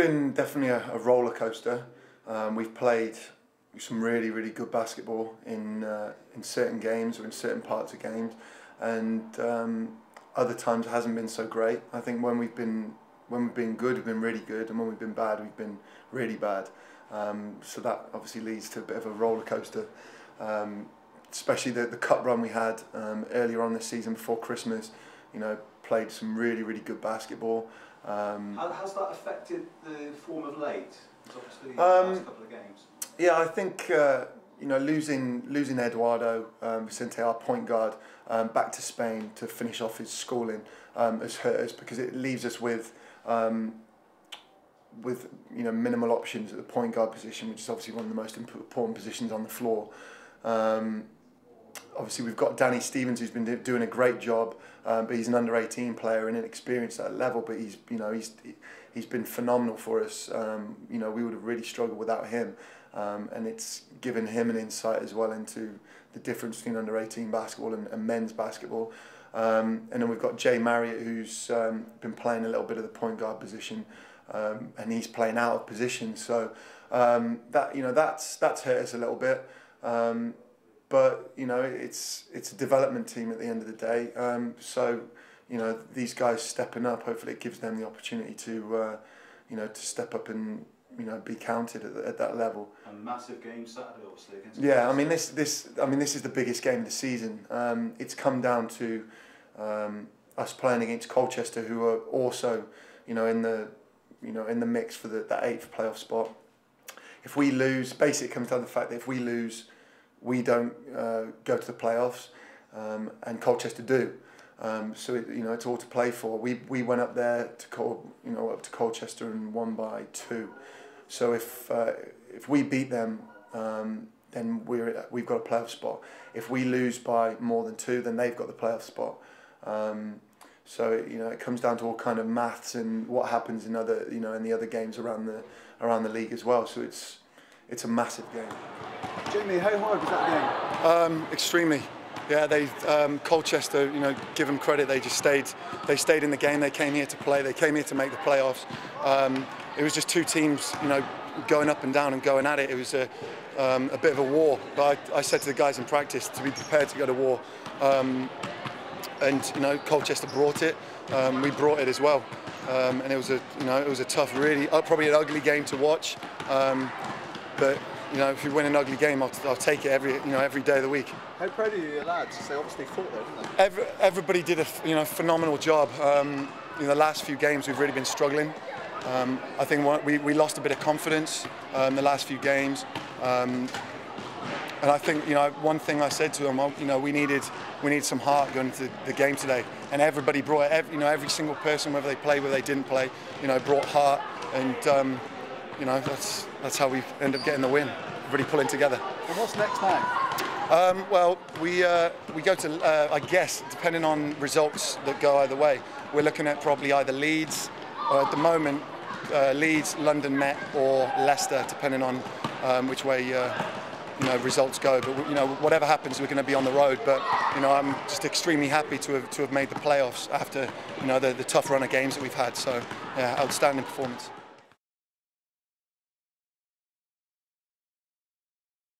been definitely a roller coaster. We've played some really good basketball in certain games or in certain parts of games, and other times it hasn't been so great. I think when we've been good, we've been really good, and when we've been bad, we've been really bad. So that obviously leads to a bit of a roller coaster. Especially the cup run we had earlier on this season before Christmas. You know, played some really good basketball. How's that affected the form of late? It's obviously the last couple of games. Yeah, I think you know, losing Eduardo Vicente, our point guard, back to Spain to finish off his schooling has hurt us, because it leaves us with you know, minimal options at the point guard position, which is obviously one of the most important positions on the floor. Obviously, we've got Danny Stevens, who's been doing a great job, but he's an under-18 player and inexperienced at that level. But he's been phenomenal for us. You know, we would have really struggled without him, and it's given him an insight as well into the difference between under-18 basketball and men's basketball. And then we've got Jay Marriott, who's been playing a little bit of the point guard position, and he's playing out of position. So that, you know, that's hurt us a little bit. But you know, it's a development team at the end of the day. So you know, these guys stepping up, hopefully it gives them the opportunity to you know, to step up and, you know, be counted at that level. A massive game Saturday, obviously, against. Yeah, I mean this is the biggest game of the season. It's come down to us playing against Colchester, who are also, you know, in the mix for the 8th playoff spot. If we lose, basically it comes down to the fact that if we lose, we don't go to the playoffs, and Colchester do. So you know, it's all to play for. We went up there to up to Colchester and won by 2. So if we beat them, then we've got a playoff spot. If we lose by more than 2, then they've got the playoff spot. So you know, it comes down to all kind of maths and what happens in the other games around the league as well. So it's a massive game. Jamie, how hard was that game? Extremely. Yeah, Colchester, you know, give them credit. They stayed in the game. They came here to play. They came here to make the playoffs. It was just two teams, you know, going up and down and going at it. It was a bit of a war. But I said to the guys in practice to be prepared to go to war. And you know, Colchester brought it. We brought it as well. And it was a tough, really probably an ugly game to watch. But you know, if you win an ugly game, I'll take it every day of the week. How proud are you, your lads? They obviously fought there, didn't they? Everybody did a phenomenal job. In the last few games, we've really been struggling. I think we lost a bit of confidence in the last few games. And I think, you know, one thing I said to them, you know, we needed some heart going into the game today, and everybody brought it. Every single person, whether they played, whether they didn't play, you know, brought heart, and you know, that's how we end up getting the win. Everybody pulling together. And what's next now? Well, we go to I guess, depending on results that go either way, we're looking at probably either Leeds, or at the moment Leeds, London Met, or Leicester, depending on which way you know, results go. But you know, whatever happens, we're going to be on the road. But you know, I'm just extremely happy to have made the playoffs after, you know, the tough run of games that we've had. So yeah, outstanding performance.